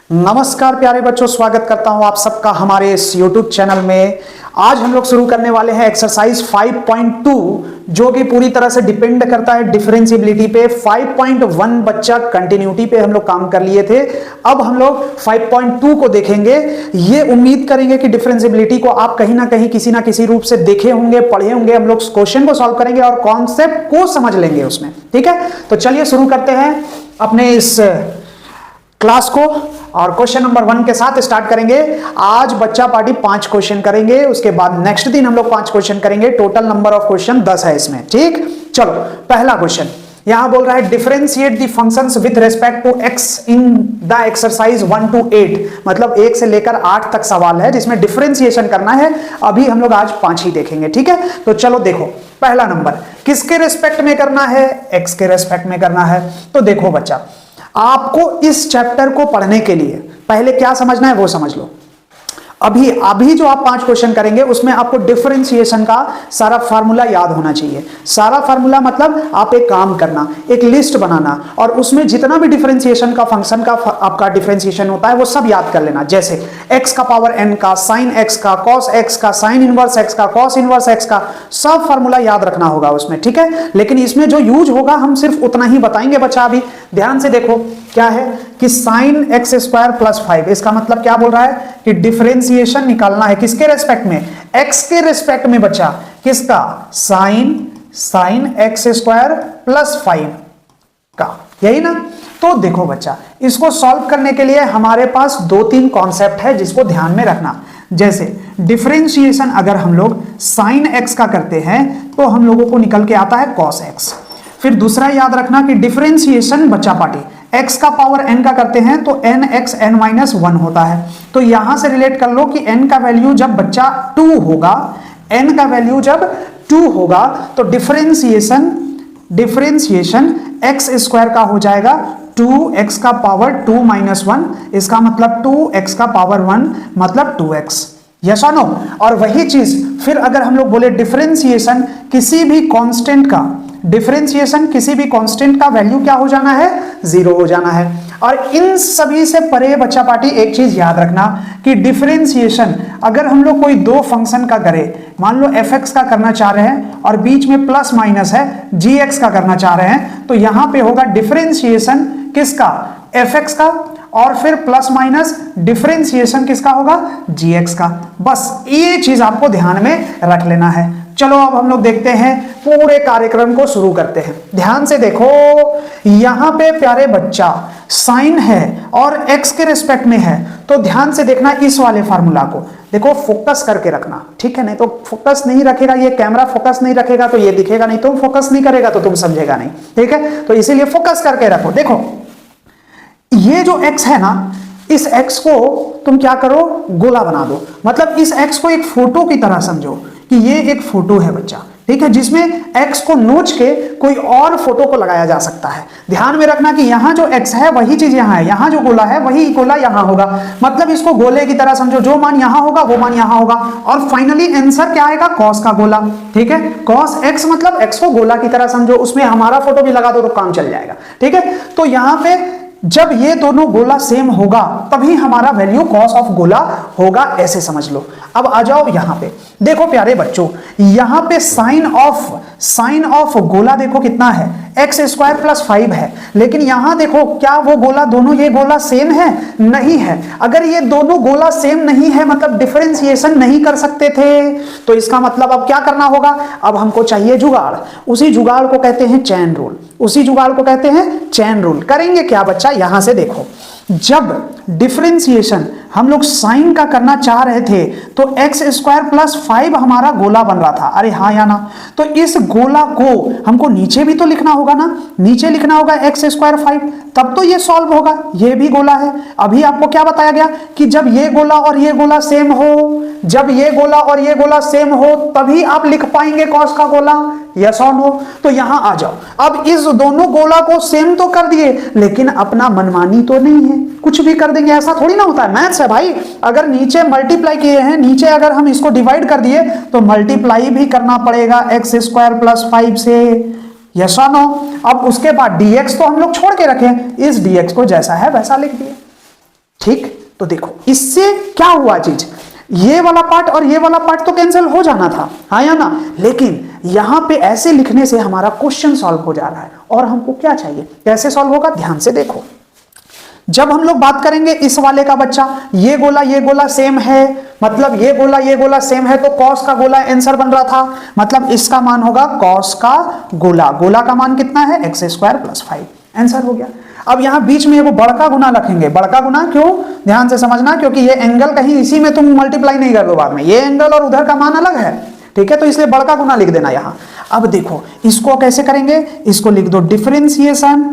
नमस्कार प्यारे बच्चों, स्वागत करता हूं आप सबका हमारे इस YouTube चैनल में। आज हम लोग शुरू करने वाले हैं एक्सरसाइज 5.2 जो कि पूरी तरह से डिपेंड करता है डिफरेंशिएबिलिटी पे। 5.1 बच्चा कंटिन्यूटी पे हम लोग काम कर लिए थे। अब हम लोग 5.2 को देखेंगे। ये उम्मीद करेंगे कि डिफरेंशिएबिलिटी को आप कहीं ना कहीं किसी ना किसी रूप से देखे होंगे, पढ़े होंगे। हम लोग क्वेश्चन को सॉल्व करेंगे और कॉन्सेप्ट को समझ लेंगे उसमें। ठीक है, तो चलिए शुरू करते हैं अपने इस क्लास को और क्वेश्चन नंबर 1 के साथ स्टार्ट करेंगे। आज बच्चा पार्टी 5 क्वेश्चन करेंगे, उसके बाद नेक्स्ट दिन हम लोग 5 क्वेश्चन करेंगे। टोटल नंबर ऑफ क्वेश्चन 10 है इसमें। ठीक, चलो पहला क्वेश्चन यहां बोल रहा है differentiate the functions with respect to x in the exercise 1 to 8। मतलब 1 से लेकर 8 तक सवाल है जिसमें डिफरेंशिएशन करना है। अभी हम लोग आज 5 ही देखेंगे। ठीक है, तो चलो देखो पहला नंबर किसके रिस्पेक्ट में करना है, एक्स के रिस्पेक्ट में करना है। तो देखो बच्चा, आपको इस चैप्टर को पढ़ने के लिए पहले क्या समझना है वो समझ लो। अभी जो आप 5 क्वेश्चन करेंगे उसमें आपको डिफरेंशिएशन का सारा फार्मूला याद होना चाहिए। सारा फार्मूला मतलब आप एक काम करना, एक लिस्ट बनाना और उसमें जितना भी डिफरेंशिएशन का फंक्शन का आपका डिफरेंशिएशन होता है वो सब याद कर लेना। जैसे x का पावर n का, साइन x का, कॉस x का, साइन इनवर्स x का, कॉस इनवर्स x का, सब फार्मूला याद रखना होगा उसमें। ठीक है, लेकिन इसमें जो यूज होगा हम सिर्फ उतना ही बताएंगे बच्चा। अभी ध्यान से देखो क्या है कि साइन एक्स स्क्वायर प्लस 5, इसका मतलब क्या बोल रहा है कि डिफरेंशिएशन निकालना है किसके रेस्पेक्ट में, एक्स के रेस्पेक्ट में बच्चा। किसका, साइन एक्स स्क्वायर प्लस 5 का, यही ना। तो देखो बच्चा, इसको सॉल्व करने के लिए हमारे पास 2-3 कॉन्सेप्ट है जिसको ध्यान में रखना। जैसे डिफरेंशिएशन अगर हम लोग साइन एक्स का करते हैं तो हम लोगों को निकल के आता है कॉस एक्स। फिर दूसरा याद रखना कि डिफरेंशिएशन बच्चा पार्टी x का पावर n का करते हैं तो n x n माइनस 1 होता है। तो यहां से रिलेट कर लो कि n का वैल्यू जब बच्चा 2 होगा, n का वैल्यू जब 2 होगा तो डिफरेंशिएशन x स्क्वायर का हो जाएगा 2x का पावर 2 माइनस 1। इसका मतलब 2x का पावर 1 मतलब 2x। यस और नो। और वही चीज फिर अगर हम लोग बोले डिफरेंशिएशन किसी भी कांस्टेंट का, डिफरेंशिएशन किसी भी कांस्टेंट का वैल्यू क्या हो जाना है, 0 हो जाना है। और इन सभी से परे बच्चा पार्टी एक चीज याद रखना कि डिफरेंशिएशन अगर हम लोग कोई 2 फंक्शन का करें, मान लो fx का करना चाह रहे हैं और बीच में प्लस माइनस है gx का करना चाह रहे हैं, तो यहां पे होगा डिफरेंशिएशन किसका, fx का, और फिर प्लस माइनस डिफरेंशिएशन किसका होगा, gx का। बस ये चीज आपको ध्यान में रख लेना है। चलो अब हम लोग देखते हैं, पूरे कार्यक्रम को शुरू करते हैं। ध्यान से देखो, यहां पे प्यारे बच्चा साइन है और x के रिस्पेक्ट में है, तो ध्यान से देखना इस वाले फार्मूला को। देखो फोकस करके रखना, ठीक है, नहीं तो फोकस नहीं रखेगा, ये कैमरा फोकस नहीं रखेगा तो ये दिखेगा नहीं, तुम फोकस नहीं करेगा तो तुम समझेगा नहीं। ठीक है, तो इसीलिए फोकस करके रखो। देखो ये जो x है ना, इस x को तुम क्या करो, गोला बना दो। मतलब इस x को एक फोटो की तरह समझो कि ये एक फोटो है बच्चा, ठीक है, जिसमें x को नोच के कोई और फोटो को लगाया जा सकता है। ध्यान में रखना कि यहाँ जो x है वही चीज यहाँ है, यहाँ जो गोला है वही गोला यहाँ होगा। मतलब इसको गोले की तरह समझो, जो मान यहाँ होगा वो मान यहाँ होगा और फाइनली आंसर क्या आएगा, कॉस का गोला। ठीक है, कॉस x मतलब x को गोला की तरह समझो, उसमें हमारा फोटो भी लगा दो तो काम चल जाएगा। ठीक है, तो यहाँ पे जब ये दोनों गोला सेम होगा तभी हमारा वैल्यू कॉस ऑफ गोला होगा, ऐसे समझ लो। अब आ जाओ यहां पे, देखो प्यारे बच्चों, यहां पे साइन ऑफ गोला देखो कितना है, एक्स स्क्वायर प्लस 5 है। लेकिन यहां देखो क्या वो गोला, दोनों ये गोला सेम है, नहीं है। अगर ये दोनों गोला सेम नहीं है मतलब डिफरेंशिएशन नहीं कर सकते थे, तो इसका मतलब अब क्या करना होगा, अब हमको चाहिए जुगाड़। उसी जुगाड़ को कहते हैं चैन रूल, उसी जुगाड़ को कहते हैं चैन रूल। करेंगे क्या बच्चा, यहां से देखो, जब डिफरेंशिएशन हम लोग साइन का करना चाह रहे थे तो एक्स स्क्वायर प्लस 5 हमारा गोला बन रहा था, अरे हाँ या ना। तो इस गोला को हमको नीचे भी तो लिखना होगा ना, नीचे लिखना होगा एक्स स्क्वायर 5, तब तो ये सॉल्व होगा। ये भी गोला है। अभी आपको क्या बताया गया कि जब ये गोला और ये गोला सेम हो, जब ये गोला और ये गोला सेम हो तभी आप लिख पाएंगे कॉस का गोला। यस और नो। तो यहां आ जाओ, अब इस दोनों गोला को सेम तो कर दिए लेकिन अपना मनमानी तो नहीं है, कुछ भी कर देंगे, ऐसा थोड़ी ना होता है। मैथ्स है भाई, अगर नीचे मल्टीप्लाई किए हैं, नीचे अगर हम इसको डिवाइड कर दिए तो मल्टीप्लाई भी करना पड़ेगा एक्स स्क्वायर प्लस 5 से। यस और नो। अब उसके बाद dx तो हम लोग छोड़ के रखें, इस dx को जैसा है वैसा लिख दिए। ठीक, तो देखो इससे क्या हुआ चीज, ये वाला पार्ट और ये वाला पार्ट तो कैंसिल हो जाना था, हाँ या ना, लेकिन यहां पे ऐसे लिखने से हमारा क्वेश्चन सॉल्व हो जा रहा है। और हमको क्या चाहिए, कैसे सॉल्व होगा, ध्यान से देखो। जब हम लोग बात करेंगे इस वाले का बच्चा, ये गोला सेम है, मतलब ये गोला सेम है, तो कॉस का गोला आंसर बन रहा था, मतलब इसका मान होगा कॉस का गोला का मान कितना है, एक्स स्क्वायर प्लस 5, आंसर हो गया। अब यहां बीच में वो बड़का गुना रखेंगे, बड़का गुना क्यों, ध्यान से समझना, क्योंकि ये एंगल कहीं इसी में तुम मल्टीप्लाई नहीं कर दो बाद में, ये एंगल और उधर का मान अलग है, ठीक है, तो इसलिए बड़का गुना लिख देना यहां। अब देखो इसको कैसे करेंगे, इसको लिख दो डिफरेंशिएशन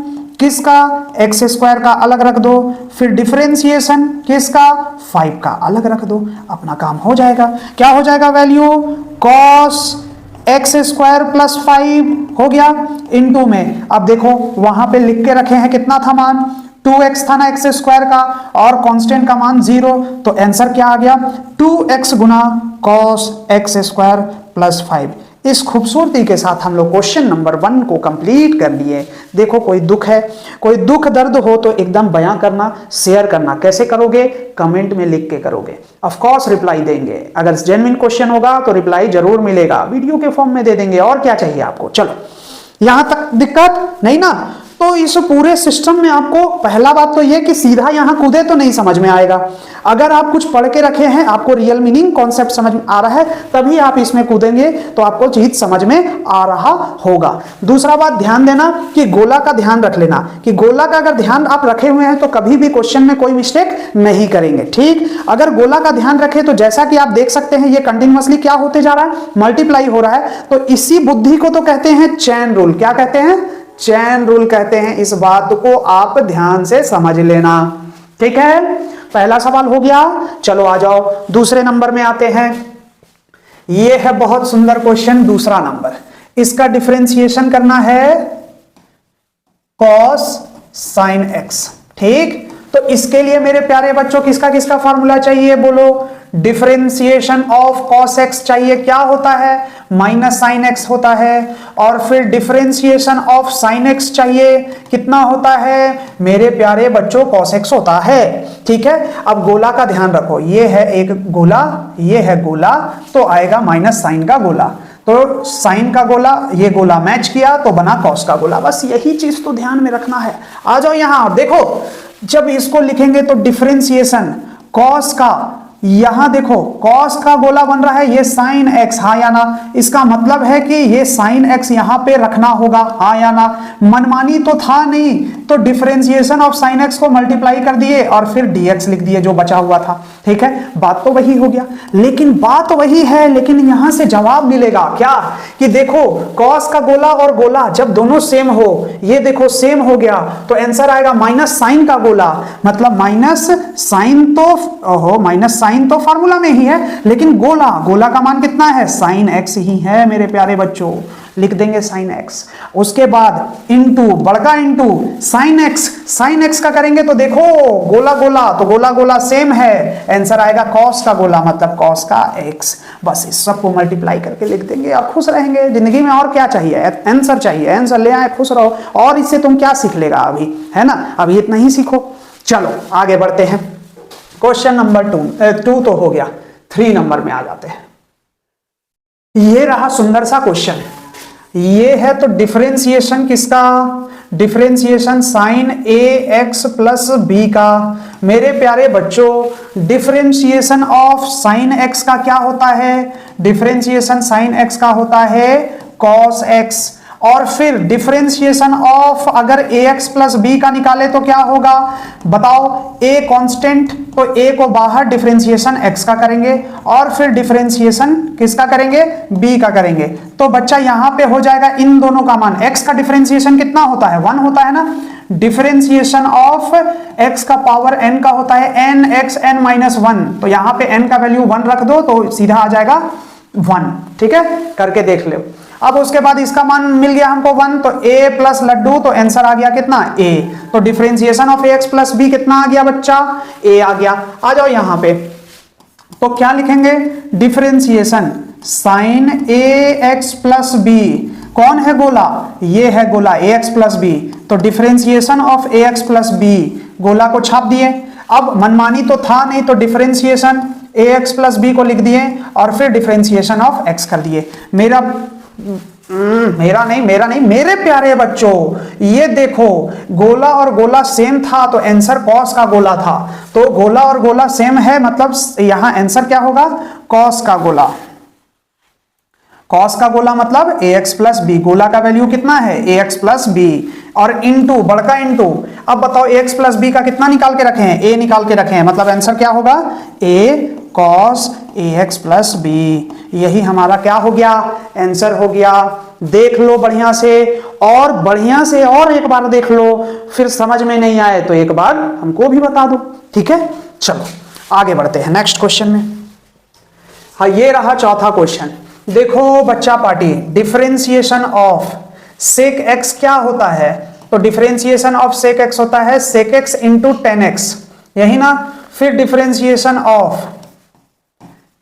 किसका, एक्स स्क्वायर का अलग रख दो, फिर डिफरेंशिएशन किसका, 5 का अलग रख दो, अपना काम हो जाएगा। क्या हो जाएगा, value cos x square plus 5 हो गया इनटू में, अब देखो वहां पे लिख के रखे हैं कितना था मान, 2x था ना एक्स स्क्वायर का, और कांस्टेंट का मान 0, तो आंसर क्या आ गया, 2x गुना कॉस एक्स स्क्वायर प्लस 5। इस खूबसूरती के साथ हम लोग क्वेश्चन नंबर 1 को कंप्लीट कर लिए। देखो कोई दुख है, कोई दुख दर्द हो तो एकदम बयां करना, शेयर करना, कैसे करोगे, कमेंट में लिख के करोगे, ऑफ कोर्स रिप्लाई देंगे, अगर जेन्युइन क्वेश्चन होगा तो रिप्लाई जरूर मिलेगा, वीडियो के फॉर्म में दे देंगे। और क्या चाहिए आपको, चलो यहां तक दिक्कत नहीं ना, तो इस पूरे सिस्टम में आपको पहला बात तो यह कि सीधा यहां कूदे तो नहीं समझ में आएगा, अगर आप कुछ पढ़ के रखे हैं, आपको रियल मीनिंग कॉन्सेप्ट समझ में आ रहा है, तभी आप इसमें कूदेंगे तो आपको चीज समझ में आ रहा होगा। दूसरा बात ध्यान देना कि गोला का ध्यान रख लेना, कि गोला का अगर ध्यान आप रखे हुए हैं तो कभी भी क्वेश्चन में कोई मिस्टेक नहीं करेंगे, ठीक। अगर गोला का ध्यान रखें तो जैसा कि आप देख सकते हैं ये कंटिन्यूअसली क्या होते जा रहा है, मल्टीप्लाई हो रहा है, तो इसी बुद्धि को तो कहते हैं चैन रूल। क्या कहते हैं, चैन रूल कहते हैं। इस बात को आप ध्यान से समझ लेना, ठीक है। पहला सवाल हो गया, चलो आ जाओ दूसरे नंबर में आते हैं। यह है बहुत सुंदर क्वेश्चन, दूसरा नंबर, इसका डिफरेंशिएशन करना है cos sin x, ठीक। तो इसके लिए मेरे प्यारे बच्चों किसका किसका फॉर्मूला चाहिए, बोलो, डिफरेंशिएशन ऑफ cos x चाहिए, क्या होता है, माइनस साइन एक्स होता है, और फिर डिफरेंशिएशन ऑफ साइन एक्स चाहिए, कितना होता है मेरे प्यारे बच्चों, cos x होता है, ठीक है। अब गोला का ध्यान रखो, ये है एक गोला, ये है गोला, तो आएगा माइनस साइन का गोला, तो साइन का गोला, ये गोला मैच किया तो बना कॉस का गोला, बस यही चीज तो ध्यान में रखना है। आ जाओ यहां और देखो, जब इसको लिखेंगे तो डिफरेंशिएशन कॉस का, यहां देखो कॉस का गोला बन रहा है, ये साइन एक्स, हाँ या ना, इसका मतलब है कि ये साइन एक्स यहां पे रखना होगा, हाँ या ना। मनमानी तो था नहीं, तो डिफरेंशिएशन ऑफ साइन एक्स को मल्टीप्लाई कर दिए और फिर डीएक्स लिख दिए जो बचा हुआ था, ठीक है, बात तो वही हो गया। लेकिन बात वही है, लेकिन यहां से जवाब मिलेगा क्या, कि देखो कॉस का गोला और गोला जब दोनों सेम हो, ये देखो सेम हो गया, तो आंसर आएगा माइनस साइन का गोला, मतलब माइनस साइन तो, ओहो माइनस साइन तो फार्मूला में ही है, लेकिन गोला का मान कितना है, साइन एक्स ही है मेरे प्यारे बच्चों, लिख देंगे साइन एक्स। उसके बाद इनटू, बड़का इनटू साइन एक्स का करेंगे तो देखो गोला तो गोला सेम है, आंसर आएगा कॉस का गोला, मतलब कॉस का एक्स। बस इस सबको मल्टीप्लाई करके लिख देंगे और खुश रहेंगे जिंदगी में। और क्या चाहिए, आंसर चाहिए, आंसर ले आए, खुश रहो। और इससे तुम क्या सीख लेगा अभी, है ना, अभी इतना ही सीखो। चलो आगे बढ़ते हैं, क्वेश्चन नंबर 2 तो हो गया, 3 नंबर में आ जाते हैं। ये रहा सुंदर सा क्वेश्चन, ये है तो डिफरेंशिएशन किसका, डिफरेंशिएशन साइन ए एक्स प्लस बी का। मेरे प्यारे बच्चों डिफरेंशिएशन ऑफ साइन एक्स का क्या होता है, डिफरेंशिएशन साइन एक्स का होता है कॉस एक्स, और फिर डिफरेंशिएशन ऑफ अगर ax प्लस बी का निकाले तो क्या होगा बताओ, a कांस्टेंट, तो a को बाहर डिफरेंशिएशन x का करेंगे और फिर डिफरेंशिएशन किसका करेंगे, b का करेंगे। तो बच्चा यहां पे हो जाएगा इन दोनों का मान, x का डिफरेंशिएशन कितना होता है, 1 होता है ना, डिफरेंशिएशन ऑफ x का पावर n का होता है n(x(n-1), तो यहां पे n का वैल्यू 1 रख दो तो सीधा आ जाएगा 1, ठीक है, करके देख लो। अब उसके बाद इसका मान मिल गया हमको 1, तो a प्लस लड्डू, तो आंसर आ गया कितना, a। तो differentiation of ax plus b कितना आ गया बच्चा, a आ गया। आ जाओ यहां पे, तो क्या लिखेंगे, differentiation sine ax plus b, कौन है गोला, ये है गोला ax प्लस b, तो differentiation of ax plus b, गोला को छाप दिए। अब मनमानी तो था नहीं, तो डिफरेंशिएशन ax प्लस बी को लिख दिए और फिर डिफरेंशिएशन ऑफ x कर दिए। मेरा नहीं मेरे प्यारे बच्चों, ये देखो गोला और गोला सेम था तो आंसर कॉस का गोला था, तो गोला और गोला सेम है मतलब यहां आंसर क्या होगा, कॉस का गोला। कॉस का गोला मतलब ax प्लस बी, गोला का वैल्यू कितना है ax प्लस बी और इनटू बड़का इनटू, अब बताओ ax प्लस बी का कितना निकाल के रखे हैं, a निकाल के रखे हैं, मतलब आंसर क्या होगा a cos ax plus b. यही हमारा क्या हो गया, आंसर हो गया। देख लो बढ़िया से और एक बार देख लो, फिर समझ में नहीं आए तो एक बार हमको भी बता दो, ठीक है। चलो आगे बढ़ते हैं नेक्स्ट क्वेश्चन में। हाँ, ये रहा चौथा क्वेश्चन। देखो बच्चा party, differentiation of sec x क्या होता है, तो डिफरेंशिएशन ऑफ सेक एक्स होता है sec x into tan x, यही ना। फिर डिफरेंशिएशन ऑफ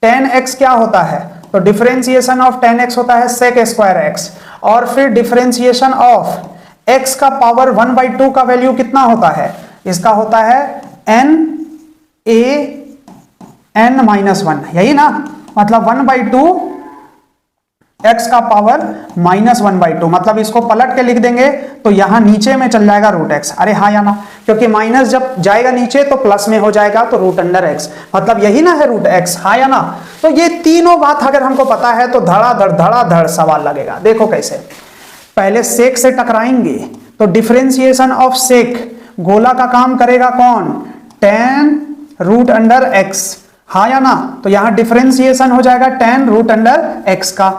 टेन एक्स क्या होता है, तो डिफरेंशिएशन ऑफ टेन एक्स होता है सेक स्क्वायर एक्स, और फिर डिफरेंशिएशन ऑफ एक्स का पावर 1/2 का वैल्यू कितना होता है, इसका होता है n a n माइनस 1, यही ना, मतलब 1/2 x का पावर -1/2, मतलब इसको पलट के लिख देंगे तो यहां नीचे में चल जाएगा रूट एक्स। अरे हाँ या ना, क्योंकि माइनस जब जाएगा नीचे तो प्लस में हो जाएगा, तो रूट अंडर एक्स, मतलब यही ना है रूट एक्स, हाँ या ना। तो ये तीनों बात अगर हमको पता है तो धड़ाधड़ सवाल लगेगा। देखो कैसे, पहले सेक से टकराएंगे तो डिफरेंशिएशन ऑफ सेक, गोला का काम करेगा कौन, tan रूट अंडर एक्स, हाँ या ना। तो यहां डिफरेंशिएशन हो जाएगा tan रूट अंडर एक्स का,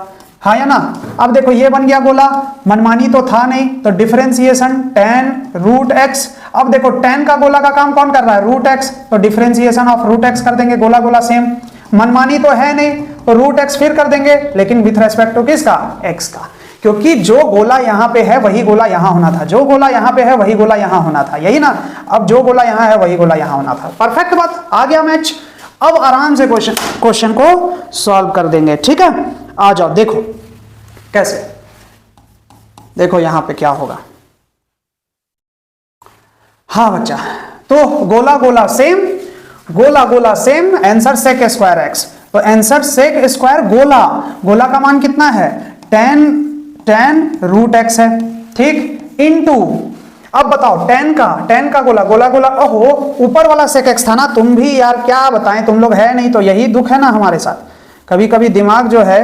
हाँ या ना। अब देखो ये बन गया गोला, मनमानी तो था नहीं, तो डिफरेंशिएशन tan रूट एक्स। अब देखो tan का गोला का काम कौन कर रहा है, रूट एक्स, तो डिफरेंशिएशन ऑफ रूट एक्स कर देंगे, गोला गोला सेम। मनमानी तो है नहीं तो रूट एक्स फिर कर देंगे, लेकिन विथ रेस्पेक्ट टू किसका, एक्स का, क्योंकि जो गोला यहां पे है वही गोला यहां होना था, जो गोला यहां पे है वही गोला यहां होना था, यही ना। अब जो गोला यहां है वही गोला यहां होना था, परफेक्ट बात, आ गया मैच। अब आराम से क्वेश्चन को सॉल्व कर देंगे, ठीक है। आ जाओ, देखो कैसे, देखो यहां पे क्या होगा। हाँ बच्चा, तो गोला गोला सेम, गोला गोला same, answer sec square x, तो आंसर सेक स्क्वायर गोला, गोला का मान कितना है, tan रूट एक्स है, ठीक, इनटू, अब बताओ tan का गोला, गोला गोला, ओहो ऊपर वाला सेक एक्स था ना, तुम भी यार क्या बताएं, तुम लोग है नहीं तो यही दुख है ना हमारे साथ, कभी कभी दिमाग जो है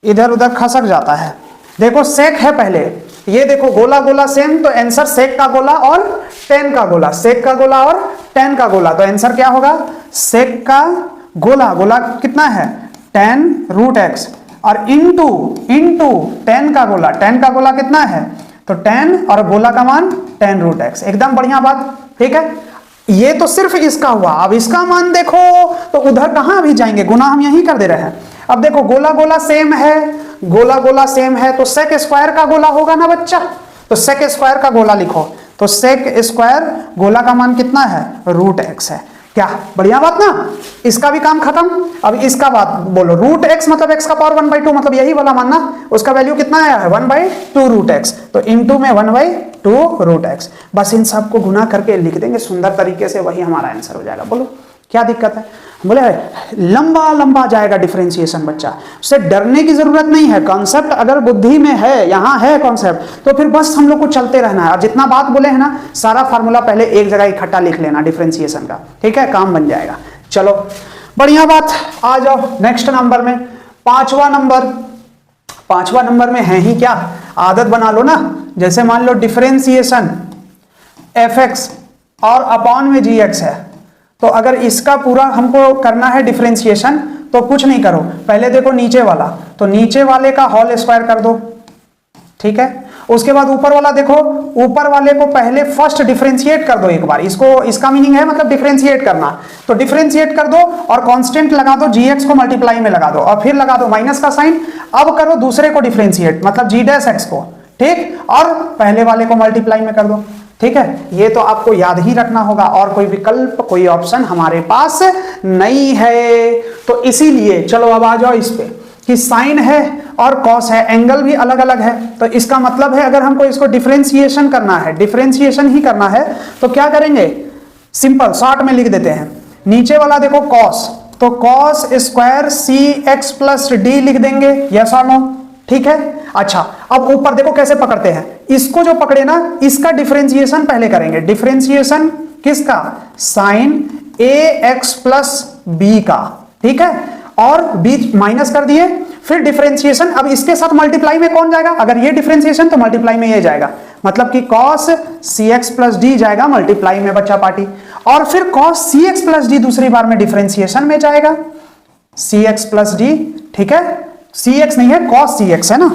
इधर उधर खसक जाता है। देखो सेक है पहले, ये देखो गोला गोला सेम, तो आंसर सेक का गोला और tan का गोला, सेक का गोला और tan का गोला, तो आंसर क्या होगा, सेक का गोला, गोला कितना है tan रूट एक्स, और इनटू tan का गोला, tan का गोला कितना है, तो tan और गोला का मान tan रूट एक्स, एकदम बढ़िया बात, ठीक है। ये तो सिर्फ इसका हुआ, अब इसका मान देखो तो उधर कहां भी जाएंगे, गुना हम यही कर दे रहे हैं। अब देखो गोला गोला सेम है, गोला गोला सेम है, तो सेक स्क्वायर का गोला होगा ना बच्चा, तो सेक स्क्वायर का गोला लिखो, तो सेक स्क्वायर गोला का मान कितना है, रूट एक्स है, क्या बढ़िया बात ना, इसका भी काम खत्म। अब इसका बात बोलो, रूट एक्स मतलब एक्स का पावर 1/2, मतलब यही वाला मानना, उसका वैल्यू कितना आया है 1/2 रूट एक्स, तो इनटू में 1/2 रूट एक्स, बस इन सबको गुना करके लिख देंगे सुंदर तरीके से, वही हमारा आंसर हो जाएगा। बोलो क्या दिक्कत है, बोले लंबा लंबा जाएगा डिफरेंशिएशन बच्चा, उससे डरने की जरूरत नहीं है, कॉन्सेप्ट अगर बुद्धि में है, यहां है कॉन्सेप्ट, तो फिर बस हम लोग को चलते रहना है, और जितना बात बोले हैं ना सारा फार्मूला पहले एक जगह इकट्ठा लिख लेना डिफरेंशिएशन का, ठीक है, काम बन जाएगा। चलो बढ़िया बात, आ जाओ नेक्स्ट नंबर में, पांचवा नंबर में है ही क्या, आदत बना लो ना, जैसे मान लो डिफरेंशिएशन एफ एक्स और अपॉन में जी एक्स है, तो अगर इसका पूरा हमको करना है डिफरेंशिएशन, तो कुछ नहीं करो, पहले देखो नीचे वाला, तो नीचे वाले का होल स्क्वायर कर दो, ठीक है। उसके बाद ऊपर वाला देखो, ऊपर वाले को पहले फर्स्ट डिफरेंशिएट कर दो एक बार, इसको, इसका मीनिंग है मतलब डिफरेंशिएट करना, तो डिफरेंशिएट कर दो और कांस्टेंट लगा दो, जीएक्स को मल्टीप्लाई में लगा दो और फिर लगा दो माइनस का साइन। अब करो दूसरे को डिफरेंशिएट, मतलब जी डैश एक्स को, ठीक, और पहले वाले को मल्टीप्लाई में कर दो, ठीक है। ये तो आपको याद ही रखना होगा, और कोई विकल्प, कोई ऑप्शन हमारे पास नहीं है, तो इसीलिए चलो अब आ जाओ इस पे कि साइन है और कॉस है, एंगल भी अलग अलग है, तो इसका मतलब है अगर हमको इसको डिफरेंशिएशन करना है, डिफरेंशिएशन ही करना है, तो क्या करेंगे, सिंपल शॉर्ट में लिख देते हैं। नीचे वाला देखो कॉस, तो कॉस स्क्वायर सी एक्स प्लस डी लिख देंगे, यस और नो, ठीक है। अच्छा अब ऊपर देखो कैसे पकड़ते हैं, इसको जो पकड़े ना इसका डिफरेंशिएशन पहले करेंगे। डिफरेंशिएशन किसका? साइन ए एक्स प्लस बी का, ठीक है, और बीच माइनस कर दिए, फिर डिफरेंशिएशन। अब इसके साथ मल्टीप्लाई में कौन जाएगा? अगर ये डिफरेंशिएशन तो मल्टीप्लाई में ये जाएगा, मतलब कि cos cx प्लस डी जाएगा मल्टीप्लाई में बच्चा पार्टी, और फिर cos cx प्लस डी दूसरी बार में डिफरेंशिएशन में जाएगा, cx प्लस डी, ठीक है। cx नहीं है cos cx है ना,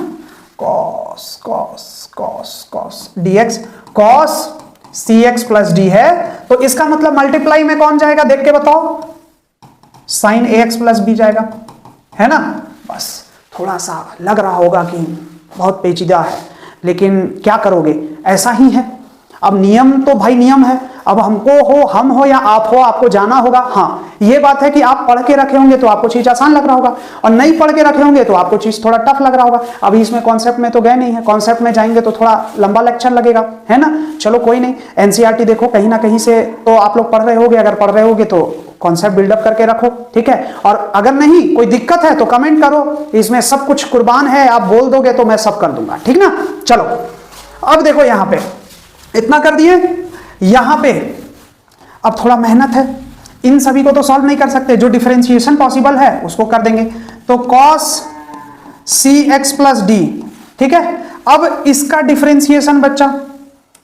cos cos cos cos dx, cos cx plus D है, तो इसका मतलब मल्टीप्लाई में कौन जाएगा देख के बताओ? साइन ax प्लस बी जाएगा, है ना। बस थोड़ा सा लग रहा होगा कि बहुत पेचीदा है, लेकिन क्या करोगे, ऐसा ही है। अब नियम तो भाई नियम है, अब हमको हो, हम हो या आप हो, आपको जाना होगा। हाँ ये बात है कि आप पढ़ के रखे होंगे तो आपको चीज आसान लग रहा होगा, और नहीं पढ़ के रखे होंगे तो आपको चीज थोड़ा टफ लग रहा होगा। अभी इसमें कॉन्सेप्ट में तो गए नहीं है, कॉन्सेप्ट में जाएंगे तो थोड़ा लंबा लेक्चर लगेगा, है ना। चलो कोई नहीं, एनसीईआरटी देखो कहीं ना कहीं से तो आप लोग पढ़ रहे होगे, अगर पढ़ रहे होगे तो कॉन्सेप्ट बिल्डअप करके रखो, ठीक है। और अगर नहीं कोई दिक्कत है तो कमेंट करो, इसमें सब कुछ कुर्बान है, आप बोल दोगे तो मैं सब कर दूंगा, ठीक ना। चलो अब देखो यहां पे इतना कर दिए, यहां पे अब थोड़ा मेहनत है, इन सभी को तो सॉल्व नहीं कर सकते, जो डिफरेंशिएशन पॉसिबल है उसको कर देंगे। तो cos cx प्लस डी, ठीक है। अब इसका डिफरेंशिएशन बच्चा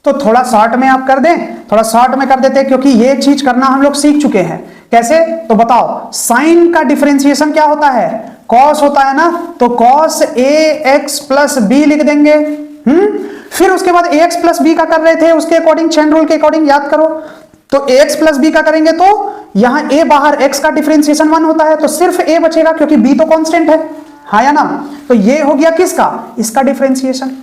तो थोड़ा शॉर्ट में आप कर दें, थोड़ा शॉर्ट में कर देते हैं, क्योंकि ये चीज करना हम लोग सीख चुके हैं। कैसे तो बताओ, साइन का डिफरेंशिएशन क्या होता है? cos होता है ना, तो cos ax प्लस बी लिख देंगे। फिर उसके बाद ax प्लस बी का कर रहे थे, उसके अकॉर्डिंग चेन रूल के अकॉर्डिंग याद करो, तो ax प्लस बी का करेंगे तो यहां a बाहर, x का डिफरेंशिएशन 1 होता है तो सिर्फ a बचेगा, क्योंकि b तो कांस्टेंट है, हाँ या ना। तो ये हो गया किसका? इसका डिफरेंशिएशन,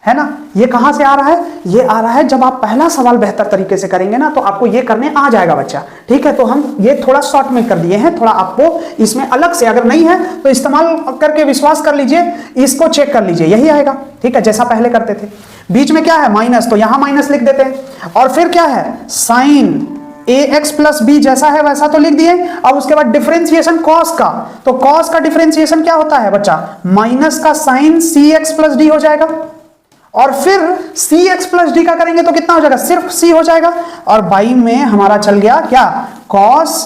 है ना। ये कहां से आ रहा है? ये आ रहा है जब आप पहला सवाल बेहतर तरीके से करेंगे ना तो आपको ये करने आ जाएगा बच्चा, ठीक है। तो हम ये थोड़ा शॉर्ट में कर दिए हैं, थोड़ा आपको इसमें अलग से, अगर नहीं है तो इस्तेमाल करके विश्वास कर लीजिए, इसको चेक कर लीजिए, यही आएगा, ठीक है, जैसा पहले करते थे। बीच में क्या है? माइनस, तो यहां माइनस लिख देते हैं, और फिर क्या है? साइन ax प्लस बी जैसा है वैसा तो लिख दिए। अब उसके बाद डिफरेंशिएशन cos का, तो cos का डिफरेंशिएशन क्या होता है बच्चा? माइनस का साइन cx प्लस डी हो जाएगा, और फिर cx प्लस डी का करेंगे तो कितना हो जाएगा? सिर्फ c हो जाएगा, और बाई में हमारा चल गया क्या? cos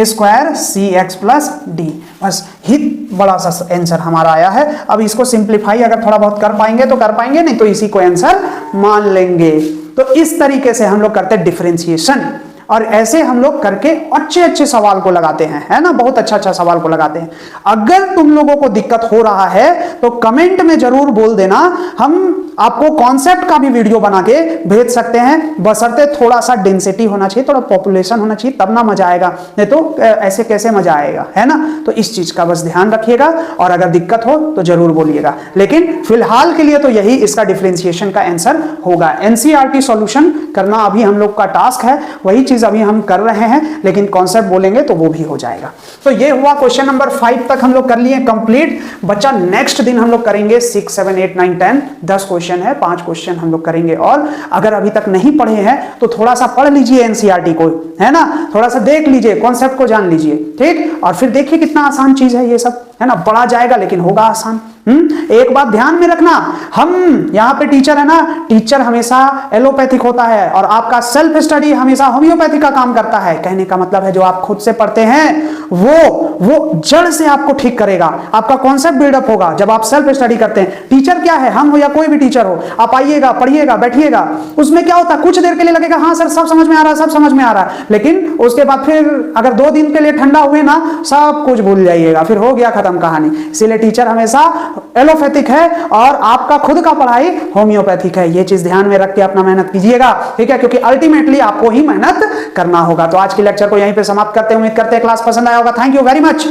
square cx plus D. बस ही बड़ा सा आंसर हमारा आया है। अब इसको सिंप्लीफाई अगर थोड़ा बहुत कर पाएंगे तो कर पाएंगे, नहीं तो इसी को आंसर मान लेंगे। तो इस तरीके से हम लोग करते हैं डिफरेंशिएशन, और ऐसे हम लोग करके अच्छे अच्छे सवाल को लगाते हैं, है ना, बहुत अच्छा सवाल को लगाते हैं। अगर तुम लोगों को दिक्कत हो रहा है तो कमेंट में जरूर बोल देना, हम आपको कॉन्सेप्ट का भी वीडियो बना के भेज सकते हैं, बशर्ते थोड़ा सा डेंसिटी होना चाहिए, थोड़ा पॉपुलेशन होना चाहिए, तब ना मजा आएगा, नहीं तो ऐसे कैसे मजा आएगा, है ना। तो इस चीज का बस ध्यान रखिएगा, और अगर दिक्कत हो तो जरूर बोलिएगा। लेकिन फिलहाल के लिए तो यही इसका डिफरेंशिएशन का आंसर होगा। एनसीईआरटी सॉल्यूशन करना अभी हम लोग का टास्क है, वही चीज अभी हम कर रहे हैं, लेकिन कॉन्सेप्ट बोलेंगे तो वो भी हो जाएगा। तो ये हुआ क्वेश्चन नंबर 5 तक हम लोग कर लिए कंप्लीट। बच्चा नेक्स्ट दिन हम लोग करेंगे 6, 7, 8, 9, 10, 10 क्वेश्चन है, 5 क्वेश्चन हम लोग करेंगे। और अगर अभी तक नहीं पढ़े हैं तो थोड़ा सा पढ़ लीजिए एनसीईआरटी को, है ना, थोड़ा सा देख लीजिए, कॉन्सेप्ट को जान लीजिए, ठीक। और फिर देखिए कितना आसान चीज है ये सब, है ना, पढ़ा जाएगा लेकिन होगा आसान। एक बात ध्यान में रखना, हम यहाँ पे टीचर है ना, टीचर हमेशा एलोपैथिक होता है और आपका सेल्फ स्टडी हमेशा होम्योपैथी का काम करता है। कहने का मतलब है जो आप खुद से पढ़ते हैं वो जड़ से आपको ठीक करेगा, आपका कॉन्सेप्ट बिल्डअप होगा जब आप सेल्फ स्टडी करते हैं। टीचर क्या है, हम हो या कोई भी टीचर हो, आप आइएगा, पढ़िएगा, बैठिएगा, उसमें क्या होता है, कुछ देर के लिए लगेगा हाँ सर सब समझ में आ रहा है, सब समझ में आ रहा है, लेकिन उसके बाद फिर अगर 2 दिन के लिए ठंडा हुए ना, सब कुछ भूल जाइएगा, फिर हो गया खत्म कहानी। इसीलिए टीचर हमेशा एलोपैथिक है और आपका खुद का पढ़ाई होम्योपैथिक है। ये चीज ध्यान में रख के अपना मेहनत कीजिएगा, ठीक है, क्योंकि अल्टीमेटली आपको ही मेहनत करना होगा। तो आज के लेक्चर को यहीं पे समाप्त करते हैं। उम्मीद करते हैं क्लास पसंद आया होगा। Thank you very much.